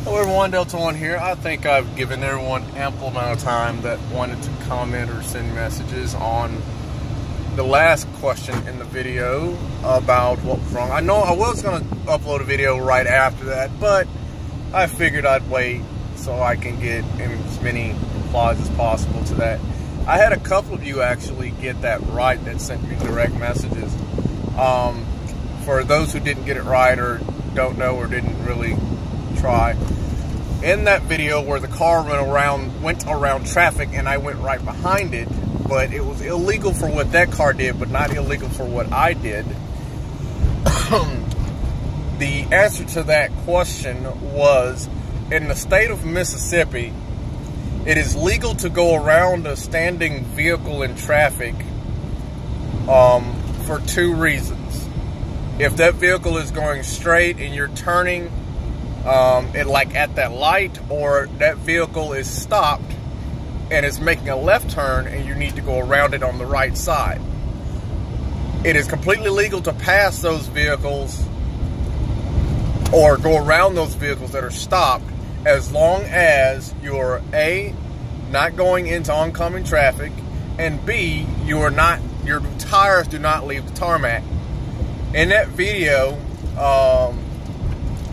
Hello everyone, Delta One here. I think I've given everyone ample amount of time that wanted to comment or send messages on the last question in the video about what was wrong. I know I was going to upload a video right after that, but I figured I'd wait so I can get as many replies as possible to that. I had a couple of you actually get that right that sent me direct messages. For those who didn't get it right or don't know or didn't really try, in that video where the car went around traffic and I went right behind it, but it was illegal for what that car did, but not illegal for what I did. The answer to that question was, in the state of Mississippi, it is legal to go around a standing vehicle in traffic for two reasons. If that vehicle is going straight and you're turning like at that light, or that vehicle is stopped and is making a left turn and you need to go around it on the right side. It is completely legal to pass those vehicles or go around those vehicles that are stopped, as long as you're A, not going into oncoming traffic, and B, your tires do not leave the tarmac. In that video,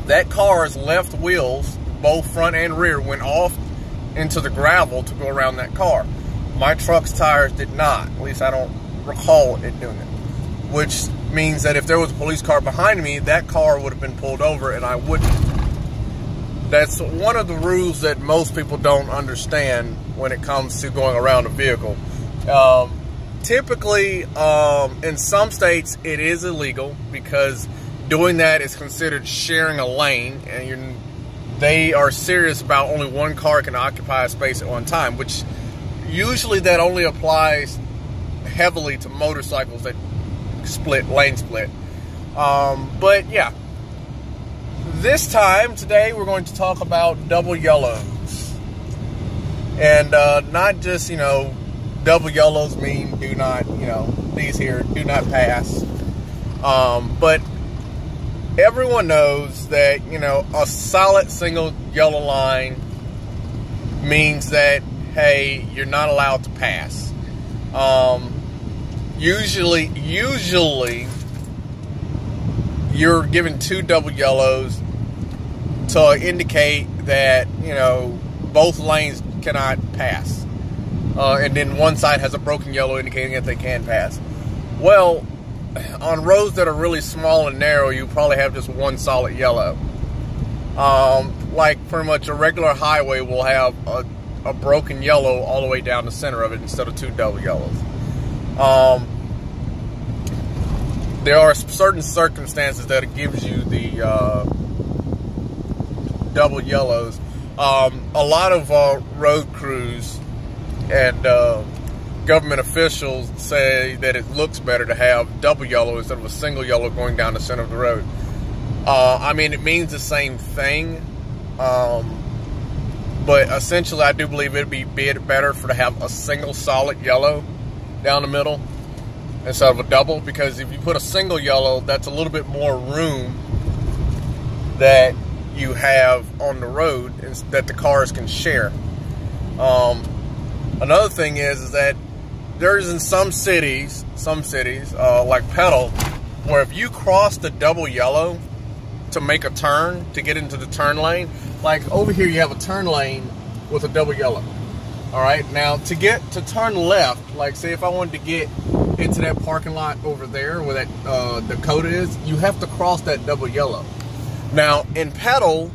that car's left wheels, both front and rear, went off into the gravel to go around that car. My truck's tires did not. At least I don't recall it doing it. Which means that if there was a police car behind me, that car would have been pulled over and I wouldn't. That's one of the rules that most people don't understand when it comes to going around a vehicle. Typically, in some states, it is illegal because doing that is considered sharing a lane, and they are serious about only one car can occupy a space at one time, which usually that only applies heavily to motorcycles that lane split. But yeah, today we're going to talk about double yellows. And not just, double yellows mean do not, these here do not pass. But everyone knows that, a solid single yellow line means that, hey, you're not allowed to pass. Usually you're given two double yellows to indicate that, both lanes cannot pass. And then one side has a broken yellow indicating that they can pass. Well, on roads that are really small and narrow, you probably have just one solid yellow. Like pretty much a regular highway will have a broken yellow all the way down the center of it instead of two double yellows. There are certain circumstances that it gives you the double yellows. A lot of road crews and government officials say that it looks better to have double yellow instead of a single yellow going down the center of the road. I mean, it means the same thing, but essentially I do believe it'd be better to have a single solid yellow down the middle instead of a double, because if you put a single yellow, that's a little bit more room that you have on the road that the cars can share. Another thing is that there's in some cities like Petal, where if you cross the double yellow to make a turn, to get into the turn lane, like over here you have a turn lane with a double yellow. All right, now to turn left, like say if I wanted to get into that parking lot over there where that Dakota is, you have to cross that double yellow. Now in Petal,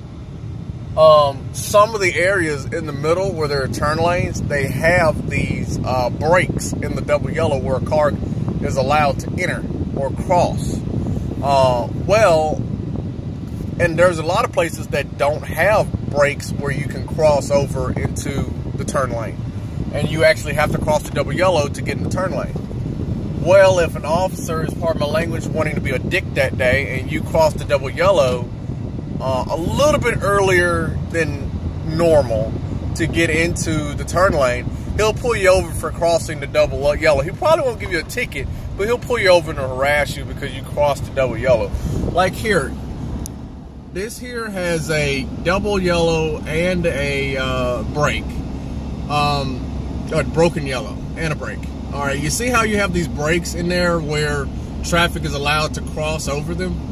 some of the areas in the middle where there are turn lanes, they have these breaks in the double yellow where a car is allowed to enter or cross. And there's a lot of places that don't have breaks where you can cross over into the turn lane, and you actually have to cross the double yellow to get in the turn lane. Well, if an officer is, pardon my language, wanting to be a dick that day, and you cross the double yellow a little bit earlier than normal to get into the turn lane, he'll pull you over for crossing the double yellow. He probably won't give you a ticket, but he'll pull you over and harass you because you crossed the double yellow. Like here, this here has a double yellow and a brake, a broken yellow and a brake. All right, you see how you have these brakes in there where traffic is allowed to cross over them?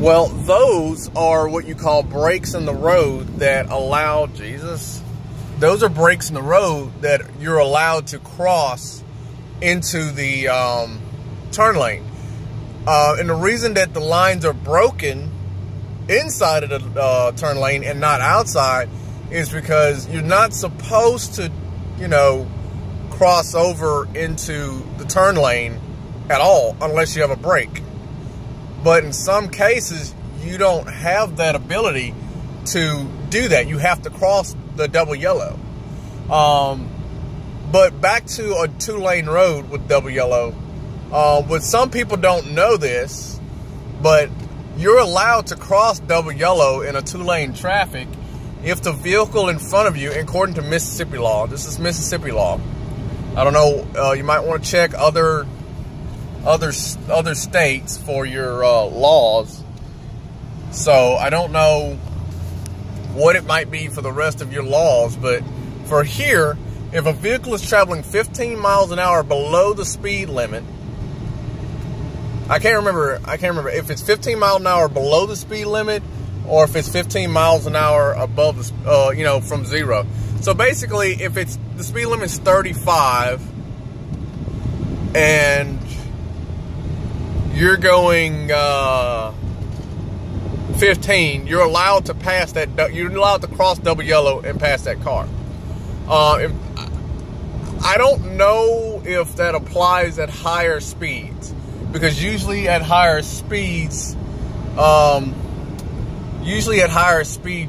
Well, those are what you call brakes in the road that allow, those are brakes in the road that you're allowed to cross into the turn lane. And the reason that the lines are broken inside of the turn lane and not outside is because you're not supposed to, you know, cross over into the turn lane at all unless you have a brake. But in some cases, you don't have that ability to do that. You have to cross the double yellow. But back to a 2-lane road with double yellow, but some people don't know this, but you're allowed to cross double yellow in a 2-lane traffic if the vehicle in front of you, according to Mississippi law, this is Mississippi law. I don't know, you might want to check other states for your laws. So I don't know what it might be for the rest of your laws, but for here, if a vehicle is traveling 15 miles an hour below the speed limit, I can't remember if it's 15 miles an hour below the speed limit or if it's 15 miles an hour above the, you know, from 0. So basically, if it's the speed limit is 35 and you're going 15, you're allowed to pass that. You're allowed to cross double yellow and pass that car. I don't know if that applies at higher speeds, because usually at higher speeds,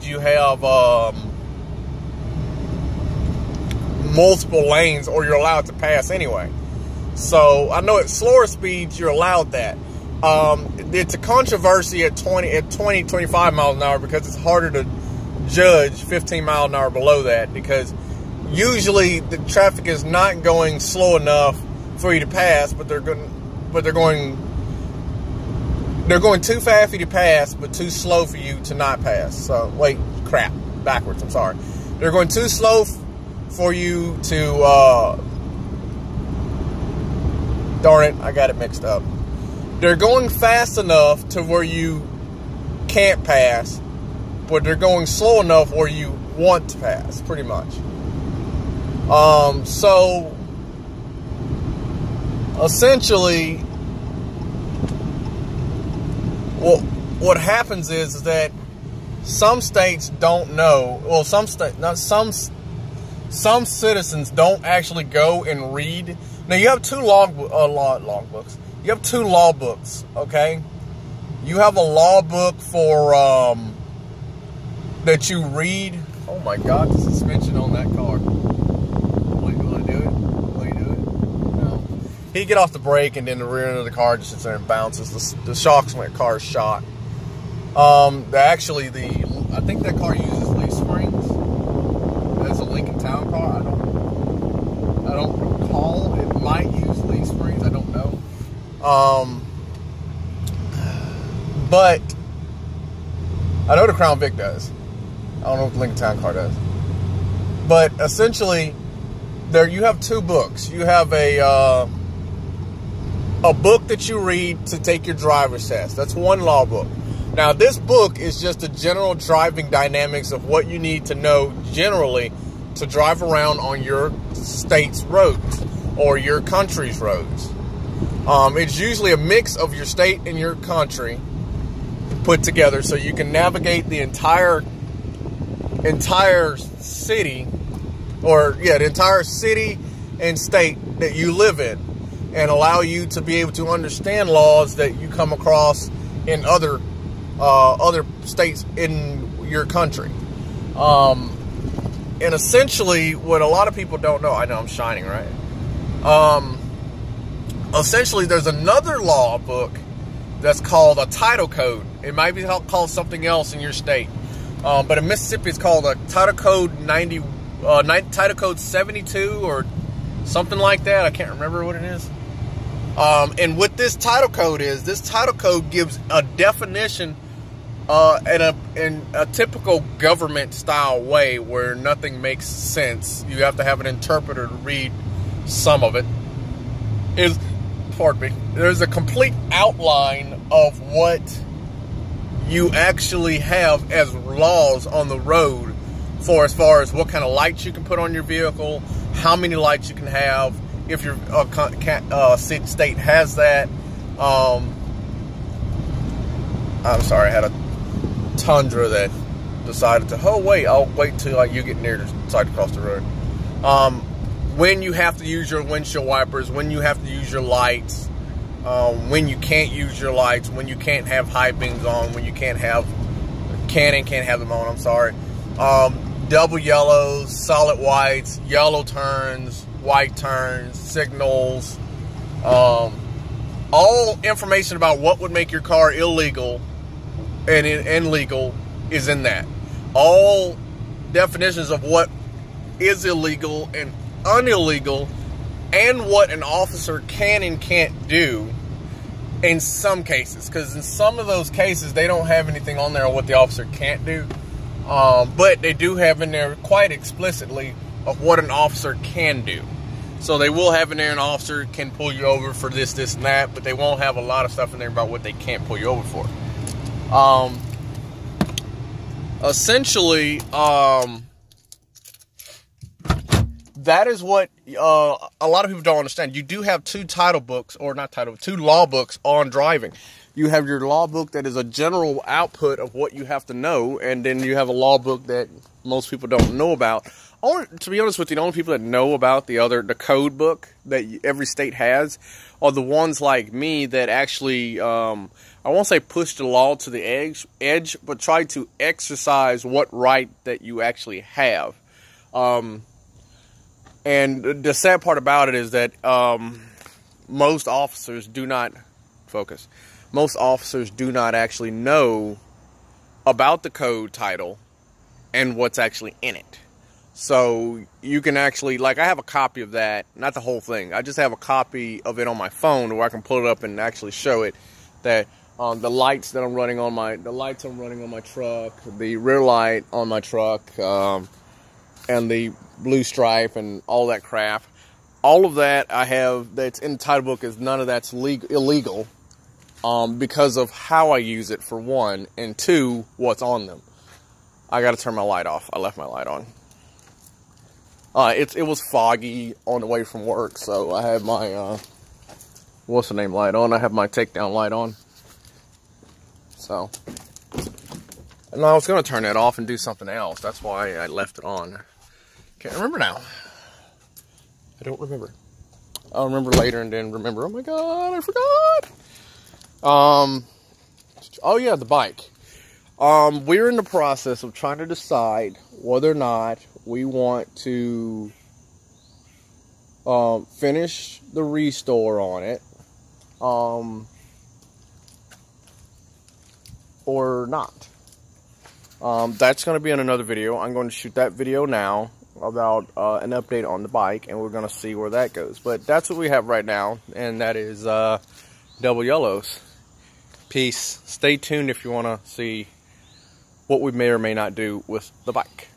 you have multiple lanes, or you're allowed to pass anyway. So I know at slower speeds you're allowed that. It's a controversy at 25 miles an hour because it's harder to judge 15 miles an hour below that, because usually the traffic is not going slow enough for you to pass, but they're going too fast for you to pass, but too slow for you to not pass. So wait, crap, backwards. I'm sorry. They're going too slow for you to. Darn it, I got it mixed up. They're going fast enough to where you can't pass, but they're going slow enough where you want to pass, pretty much. So essentially, what happens is that some states don't know. Well, some citizens don't actually go and read. Now you have two law books. You have two law books, okay? You have a law book for that you read. Oh my God, the suspension on that car. Will I do it? Will you do it? No. He get off the brake and then the rear end of the car just sits there and bounces. The shocks when the car is shot. Actually, I think that car uses leaf springs. That's a Lincoln Town car. I don't recall. It might use leaf springs. I don't know. But I know the Crown Vic does. I don't know what the Lincoln Town car does. But essentially, there you have two books. You have a book that you read to take your driver's test. That's one law book. Now, this book is just the general driving dynamics of what you need to know generally to drive around on your state's roads or your country's roads. It's usually a mix of your state and your country put together so you can navigate the entire city, the entire city and state that you live in, and allow you to be able to understand laws that you come across in other states in your country. And essentially, what a lot of people don't know, I know I'm shining, right? Essentially, there's another law book that's called a title code. It might be called something else in your state. But in Mississippi, it's called a Title Code Title Code 72 or something like that. I can't remember what it is. And what this title code is, this title code gives a definition in a typical government style way where nothing makes sense, you have to have an interpreter to read some of it, is, pardon me, there's a complete outline of what you actually have as laws on the road for as far as what kind of lights you can put on your vehicle, how many lights you can have, if your state has that. I'm sorry, I had a Tundra that decided to, oh wait, I'll wait till you get near to decide to cross the road. When you have to use your windshield wipers, when you have to use your lights, when you can't use your lights, when you can't have high beams on, when you can't have them on, I'm sorry. Double yellows, solid whites, yellow turns, white turns, signals, all information about what would make your car illegal and legal is in that. All definitions of what is illegal and unillegal, and what an officer can and can't do in some cases, because in some of those cases they don't have anything on there on what the officer can't do, but they do have in there quite explicitly of what an officer can do. So they will have in there an officer can pull you over for this, this, and that, but they won't have a lot of stuff in there about what they can't pull you over for. Essentially, that is what a lot of people don't understand. You do have two law books on driving. You have your law book that is a general output of what you have to know, and then you have a law book that most people don't know about. To be honest with you, the only people that know about the code book that every state has are the ones like me that actually, I won't say push the law to the edge, but try to exercise what right that you actually have. And the sad part about it is that most officers do not focus. Most officers do not actually know about the code title and what's actually in it. So you can actually, like, I have a copy of that, not the whole thing. I just have a copy of it on my phone where I can pull it up and actually show it that the lights that I'm running on my truck, the rear light on my truck, and the blue stripe and all that crap. All of that I have that's in the title book is none of that's illegal because of how I use it, for one, and two, what's on them. I got to turn my light off. I left my light on. It was foggy on the way from work, so I had my, what's the name light on? I have my takedown light on. So, and I was going to turn that off and do something else. That's why I left it on. Can't remember now. I don't remember. I'll remember later and then remember, oh my God, I forgot. Oh yeah, the bike. We're in the process of trying to decide whether or not we want to finish the restore on it or not. That's going to be in another video. I'm going to shoot that video now about an update on the bike, and we're going to see where that goes. But that's what we have right now, and that is double yellows. Peace. Stay tuned if you want to see what we may or may not do with the bike.